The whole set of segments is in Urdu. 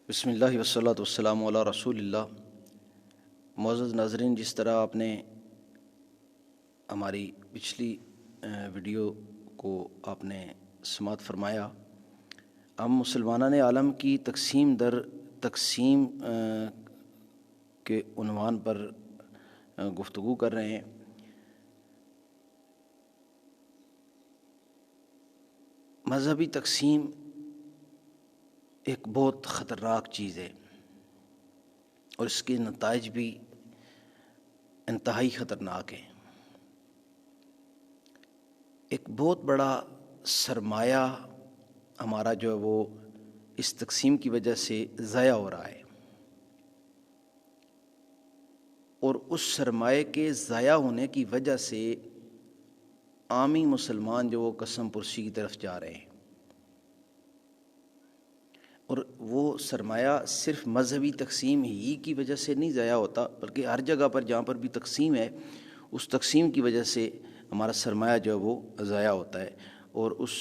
بسم اللہ والصلاۃ والسلام علی رسول اللہ۔ معزز ناظرین، جس طرح آپ نے ہماری پچھلی ویڈیو کو آپ نے سماعت فرمایا، ہم مسلمانان عالم کی تقسیم در تقسیم کے عنوان پر گفتگو کر رہے ہیں۔ مذہبی تقسیم ایک بہت خطرناک چیز ہے اور اس کے نتائج بھی انتہائی خطرناک ہیں۔ ایک بہت بڑا سرمایہ ہمارا جو ہے وہ اس تقسیم کی وجہ سے ضائع ہو رہا ہے، اور اس سرمایہ کے ضائع ہونے کی وجہ سے عامی مسلمان جو وہ قسم پرسی کی طرف جا رہے ہیں، اور وہ سرمایہ صرف مذہبی تقسیم ہی کی وجہ سے نہیں ضائع ہوتا، بلکہ ہر جگہ پر جہاں پر بھی تقسیم ہے اس تقسیم کی وجہ سے ہمارا سرمایہ جو ہے وہ ضائع ہوتا ہے، اور اس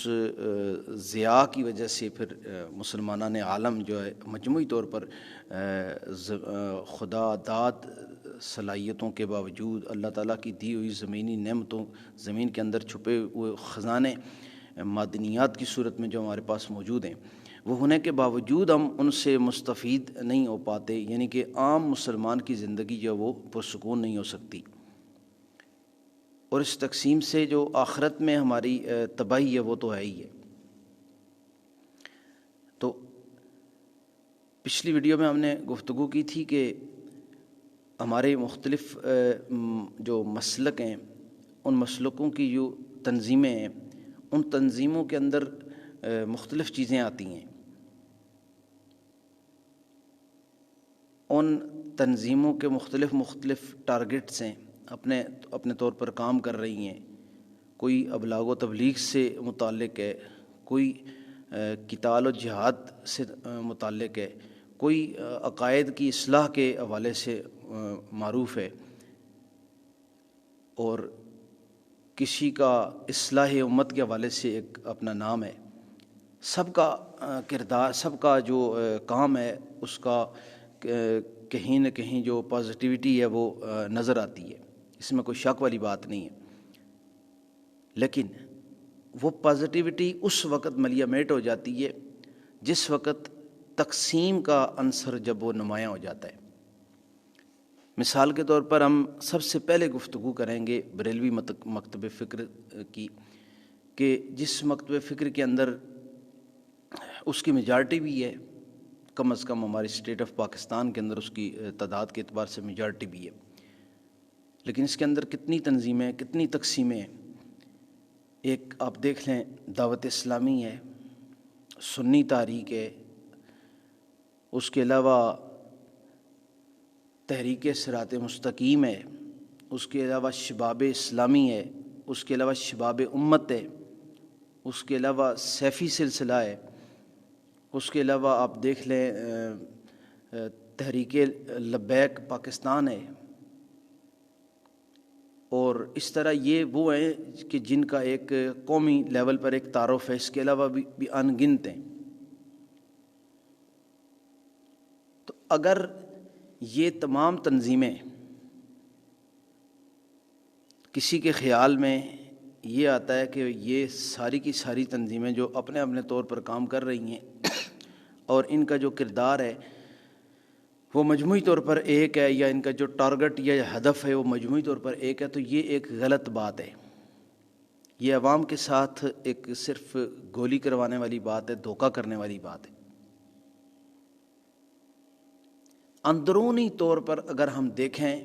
ضیاع کی وجہ سے پھر مسلمانان عالم جو ہے مجموعی طور پر خدا داد صلاحیتوں کے باوجود، اللہ تعالیٰ کی دی ہوئی زمینی نعمتوں، زمین کے اندر چھپے ہوئے خزانے معدنیات کی صورت میں جو ہمارے پاس موجود ہیں، وہ ہونے کے باوجود ہم ان سے مستفید نہیں ہو پاتے، یعنی کہ عام مسلمان کی زندگی جو وہ پرسکون نہیں ہو سکتی، اور اس تقسیم سے جو آخرت میں ہماری تباہی ہے وہ تو ہے ہی ہے۔ تو پچھلی ویڈیو میں ہم نے گفتگو کی تھی کہ ہمارے مختلف جو مسلک ہیں، ان مسلکوں کی جو تنظیمیں ہیں، ان تنظیموں کے اندر مختلف چیزیں آتی ہیں۔ ان تنظیموں کے مختلف ٹارگٹس ہیں، اپنے طور پر کام کر رہی ہیں۔ کوئی ابلاغ و تبلیغ سے متعلق ہے، کوئی قتال و جہاد سے متعلق ہے، کوئی عقائد کی اصلاح کے حوالے سے معروف ہے، اور کسی کا اصلاح امت کے حوالے سے ایک اپنا نام ہے۔ سب کا کردار، سب کا جو کام ہے، اس کا کہیں نہ کہیں جو پازیٹیوٹی ہے وہ نظر آتی ہے، اس میں کوئی شک والی بات نہیں ہے، لیکن وہ پازیٹیوٹی اس وقت ملیامیٹ ہو جاتی ہے جس وقت تقسیم کا عنصر جب وہ نمایاں ہو جاتا ہے۔ مثال کے طور پر ہم سب سے پہلے گفتگو کریں گے بریلوی مکتب فکر کی، کہ جس مکتب فکر کے اندر اس کی میجارٹی بھی ہے، کم از کم ہماری اسٹیٹ آف پاکستان کے اندر اس کی تعداد کے اعتبار سے میجارٹی بھی ہے، لیکن اس کے اندر کتنی تنظیمیں، کتنی تقسیمیں ہیں۔ ایک آپ دیکھ لیں، دعوت اسلامی ہے، سنی تحریک ہے، اس کے علاوہ تحریک صراط مستقیم ہے، اس کے علاوہ شباب اسلامی ہے، اس کے علاوہ شباب امت ہے، اس کے علاوہ سیفی سلسلہ ہے، اس کے علاوہ آپ دیکھ لیں تحریک لبیک پاکستان ہے، اور اس طرح یہ وہ ہیں کہ جن کا ایک قومی لیول پر ایک تعارف ہے، اس کے علاوہ بھی ان گنت ہیں۔ تو اگر یہ تمام تنظیمیں، کسی کے خیال میں یہ آتا ہے کہ یہ ساری کی ساری تنظیمیں جو اپنے طور پر کام کر رہی ہیں اور ان کا جو کردار ہے وہ مجموعی طور پر ایک ہے، یا ان کا جو ٹارگٹ یا ہدف ہے وہ مجموعی طور پر ایک ہے، تو یہ ایک غلط بات ہے۔ یہ عوام کے ساتھ ایک صرف گولی کروانے والی بات ہے، دھوکہ کرنے والی بات ہے۔ اندرونی طور پر اگر ہم دیکھیں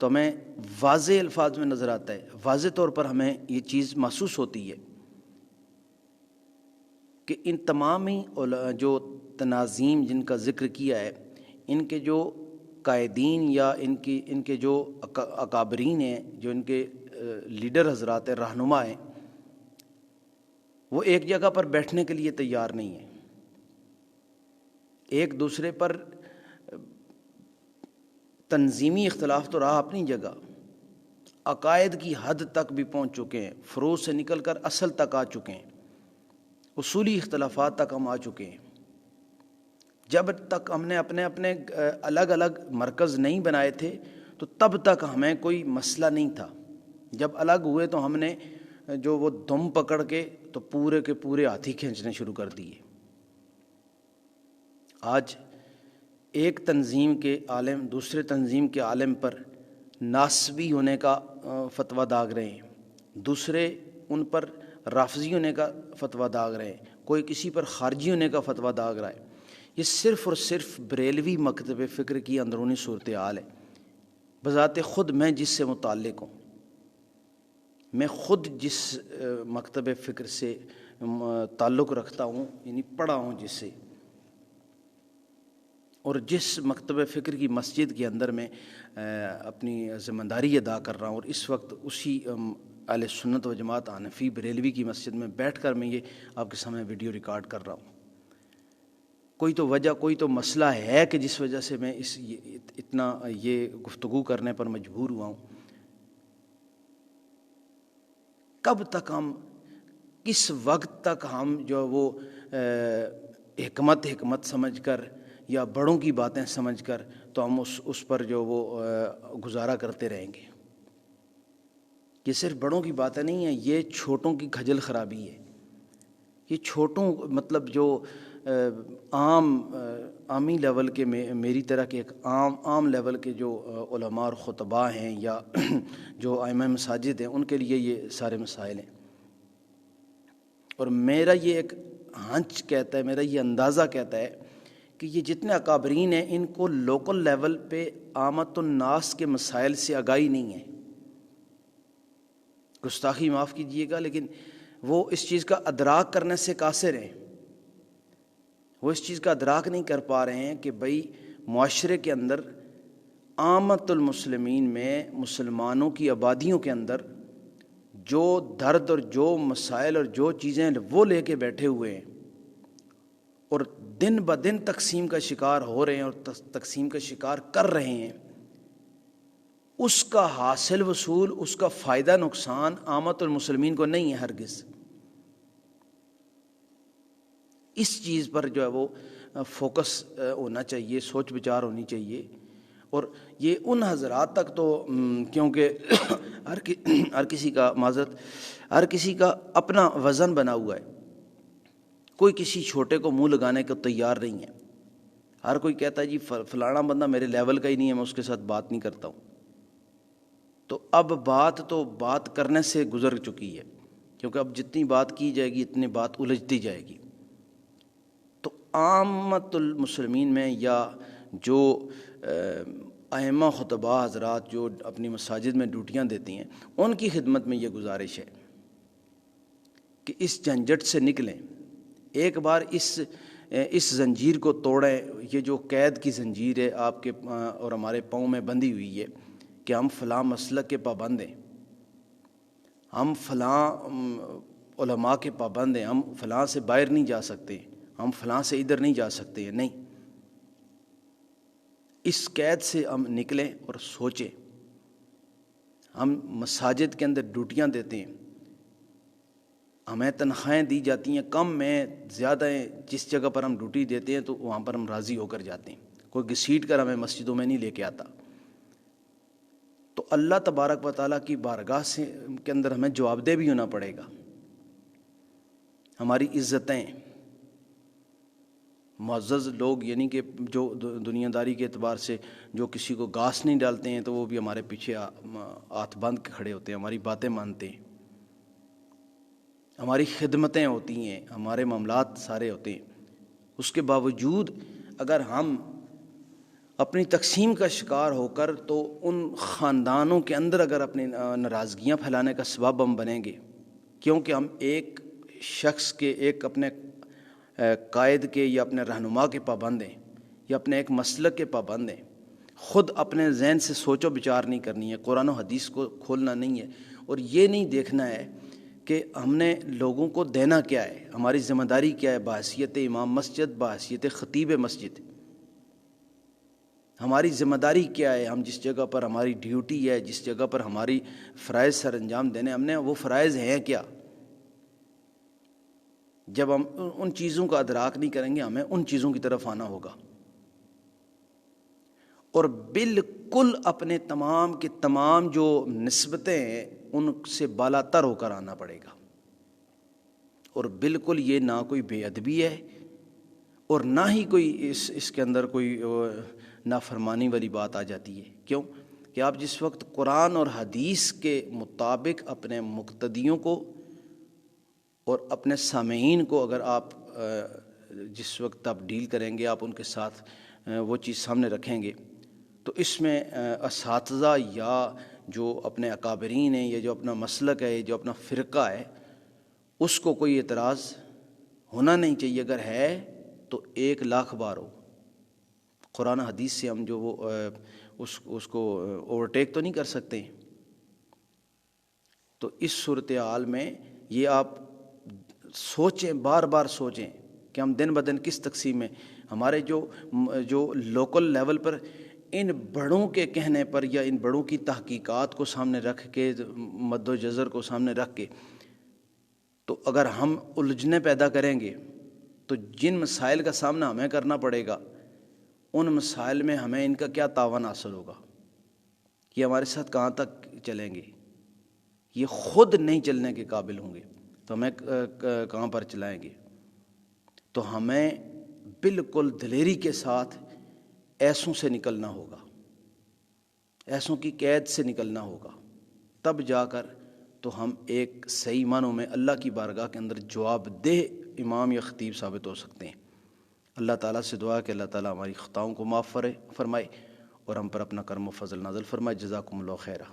تو ہمیں واضح الفاظ میں نظر آتا ہے، واضح طور پر ہمیں یہ چیز محسوس ہوتی ہے کہ ان تمامی جو تناظیم جن کا ذکر کیا ہے، ان کے جو قائدین یا ان کے جو اکابرین ہیں، جو ان کے لیڈر حضرات ہیں، رہنما ہیں، وہ ایک جگہ پر بیٹھنے کے لیے تیار نہیں ہیں۔ ایک دوسرے پر تنظیمی اختلاف تو رہا اپنی جگہ، عقائد کی حد تک بھی پہنچ چکے ہیں، فروع سے نکل کر اصل تک آ چکے ہیں، اصولی اختلافات تک ہم آ چکے ہیں، جب تک ہم نے اپنے اپنے الگ الگ مرکز نہیں بنائے تھے تو تب تک ہمیں کوئی مسئلہ نہیں تھا. جب الگ ہوئے تو ہم نے جو وہ دم پکڑ کے تو پورے کے پورے ہاتھی کھینچنے شروع کر دیے. آج ایک تنظیم کے عالم دوسرے تنظیم کے عالم پر ناسبی ہونے کا فتویٰ داغ رہے ہیں, دوسرے ان پر رافضی ہونے کا فتویٰ داغ رہے ہیں, کوئی کسی پر خارجی ہونے کا فتویٰ داغ رہا ہے. یہ صرف اور صرف بریلوی مکتب فکر کی اندرونی صورتحال ہے. بذات خود میں جس سے متعلق ہوں, میں خود جس مکتب فکر سے تعلق رکھتا ہوں, یعنی پڑھا ہوں جس سے, اور جس مکتب فکر کی مسجد کے اندر میں اپنی ذمہ داری ادا کر رہا ہوں, اور اس وقت اسی اہل سنت و جماعت حنفی بریلوی کی مسجد میں بیٹھ کر میں یہ آپ کے سامنے ویڈیو ریکارڈ کر رہا ہوں. کوئی تو وجہ, کوئی تو مسئلہ ہے کہ جس وجہ سے میں اتنا یہ گفتگو کرنے پر مجبور ہوا ہوں. کب تک ہم, کس وقت تک ہم جو وہ حکمت سمجھ کر یا بڑوں کی باتیں سمجھ کر تو ہم اس پر جو وہ گزارا کرتے رہیں گے. یہ صرف بڑوں کی باتیں نہیں ہیں, یہ چھوٹوں کی کھجل خرابی ہے. یہ چھوٹوں مطلب جو عامی لیول کے میری طرح کے ایک عام لیول کے جو علماء اور خطباء ہیں یا جو ائمہ مساجد ہیں, ان کے لیے یہ سارے مسائل ہیں. اور میرا یہ ایک ہنچ کہتا ہے, میرا یہ اندازہ کہتا ہے کہ یہ جتنے اکابرین ہیں ان کو لوکل لیول پہ عامت الناس کے مسائل سے آگاہی نہیں ہے. گستاخی معاف کیجیے گا, لیکن وہ اس چیز کا ادراک کرنے سے قاصر ہیں. وہ اس چیز کا ادراک نہیں کر پا رہے ہیں کہ بھئی معاشرے کے اندر عامت المسلمین میں, مسلمانوں کی آبادیوں کے اندر جو درد اور جو مسائل اور جو چیزیں وہ لے کے بیٹھے ہوئے ہیں اور دن بدن تقسیم کا شکار ہو رہے ہیں اور تقسیم کا شکار کر رہے ہیں, اس کا حاصل وصول, اس کا فائدہ نقصان عامت المسلمین کو نہیں ہے ہرگز. اس چیز پر جو ہے وہ فوکس ہونا چاہیے, سوچ بچار ہونی چاہیے. اور یہ ان حضرات تک تو کیونکہ ہر کسی کا معذرت ہر کسی کا اپنا وزن بنا ہوا ہے, کوئی کسی چھوٹے کو منہ لگانے کو تیار نہیں ہے. ہر کوئی کہتا ہے جی فلانا بندہ میرے لیول کا ہی نہیں ہے, میں اس کے ساتھ بات نہیں کرتا ہوں. تو اب بات کرنے سے گزر چکی ہے, کیونکہ اب جتنی بات کی جائے گی اتنی بات الجھتی جائے گی. تو عامت المسلمین میں یا جو ائمہ خطباء حضرات جو اپنی مساجد میں ڈیوٹیاں دیتی ہیں, ان کی خدمت میں یہ گزارش ہے کہ اس جھنجھٹ سے نکلیں. ایک بار اس زنجیر کو توڑیں. یہ جو قید کی زنجیر ہے آپ کے اور ہمارے پاؤں میں بندھی ہوئی ہے کہ ہم فلاں مسلک کے پابند ہیں, ہم فلاں علماء کے پابند ہیں, ہم فلاں سے باہر نہیں جا سکتے, ہم فلاں سے ادھر نہیں جا سکتے ہیں. نہیں, اس قید سے ہم نکلیں اور سوچیں. ہم مساجد کے اندر ڈیوٹیاں دیتے ہیں, ہمیں تنخواہیں دی جاتی ہیں, کم میں زیادہ ہیں, جس جگہ پر ہم ڈیوٹی دیتے ہیں تو وہاں پر ہم راضی ہو کر جاتے ہیں. کوئی گھسیٹ کر ہمیں مسجدوں میں نہیں لے کے آتا. تو اللہ تبارک و تعالیٰ کی بارگاہ کے اندر ہمیں جواب دہ بھی ہونا پڑے گا. ہماری عزتیں, معزز لوگ یعنی کہ جو دنیا داری کے اعتبار سے جو کسی کو گھاس نہیں ڈالتے ہیں تو وہ بھی ہمارے پیچھے ہاتھ باندھ کے کھڑے ہوتے ہیں, ہماری باتیں مانتے ہیں, ہماری خدمتیں ہوتی ہیں, ہمارے معاملات سارے ہوتے ہیں. اس کے باوجود اگر ہم اپنی تقسیم کا شکار ہو کر تو ان خاندانوں کے اندر اگر اپنی ناراضگیاں پھیلانے کا سبب ہم بنیں گے, کیونکہ ہم ایک شخص کے, ایک اپنے قائد کے یا اپنے رہنما کے پابند ہیں یا اپنے ایک مسلک کے پابند ہیں, خود اپنے ذہن سے سوچ و بچار نہیں کرنی ہے, قرآن و حدیث کو کھولنا نہیں ہے, اور یہ نہیں دیکھنا ہے کہ ہم نے لوگوں کو دینا کیا ہے, ہماری ذمہ داری کیا ہے بحیثیت امام مسجد, بحیثیت خطیب مسجد. ہماری ذمہ داری کیا ہے, ہم جس جگہ پر ہماری ڈیوٹی ہے, جس جگہ پر ہماری فرائض سر انجام دینے, ہم نے وہ فرائض ہیں کیا. جب ہم ان چیزوں کا ادراک نہیں کریں گے ہمیں ان چیزوں کی طرف آنا ہوگا، اور بالکل اپنے تمام کے تمام جو نسبتیں ہیں ان سے بالا تر ہو کر آنا پڑے گا، اور بالکل یہ نہ کوئی بے ادبی ہے اور نہ ہی کوئی اس کے اندر کوئی نافرمانی والی بات آ جاتی ہے۔ کیوں کہ آپ جس وقت قرآن اور حدیث کے مطابق اپنے مقتدیوں کو اور اپنے سامعین کو اگر آپ جس وقت آپ ڈیل کریں گے، آپ ان کے ساتھ وہ چیز سامنے رکھیں گے، تو اس میں اساتذہ یا جو اپنے اکابرین ہیں یا جو اپنا مسلک ہے، جو اپنا فرقہ ہے، اس کو کوئی اعتراض ہونا نہیں چاہیے۔ اگر ہے تو 1,00,000 بار ہو، قرآن حدیث سے ہم جو وہ اس کو اوورٹیک تو نہیں کر سکتے۔ تو اس صورتحال میں یہ آپ سوچیں، بار بار سوچیں کہ ہم دن بدن کس تقسیم میں ہمارے جو لوکل لیول پر ان بڑوں کے کہنے پر یا ان بڑوں کی تحقیقات کو سامنے رکھ کے، مد و جزر کو سامنے رکھ کے، تو اگر ہم الجھنیں پیدا کریں گے تو جن مسائل کا سامنا ہمیں کرنا پڑے گا ان مسائل میں ہمیں ان کا کیا تعاون حاصل ہوگا؟ یہ ہمارے ساتھ کہاں تک چلیں گے؟ یہ خود نہیں چلنے کے قابل ہوں گے تو ہمیں کہاں پر چلائیں گے؟ تو ہمیں بالکل دلیری کے ساتھ ایسوں سے نکلنا ہوگا، ایسوں کی قید سے نکلنا ہوگا، تب جا کر تو ہم ایک صحیح معنوں میں اللہ کی بارگاہ کے اندر جواب دہ امام یا خطیب ثابت ہو سکتے ہیں۔ اللہ تعالیٰ سے دعا کہ اللہ تعالیٰ ہماری خطاؤں کو معاف فرمائے اور ہم پر اپنا کرم و فضل نازل فرمائے۔ جزاکم اللہ خیرہ۔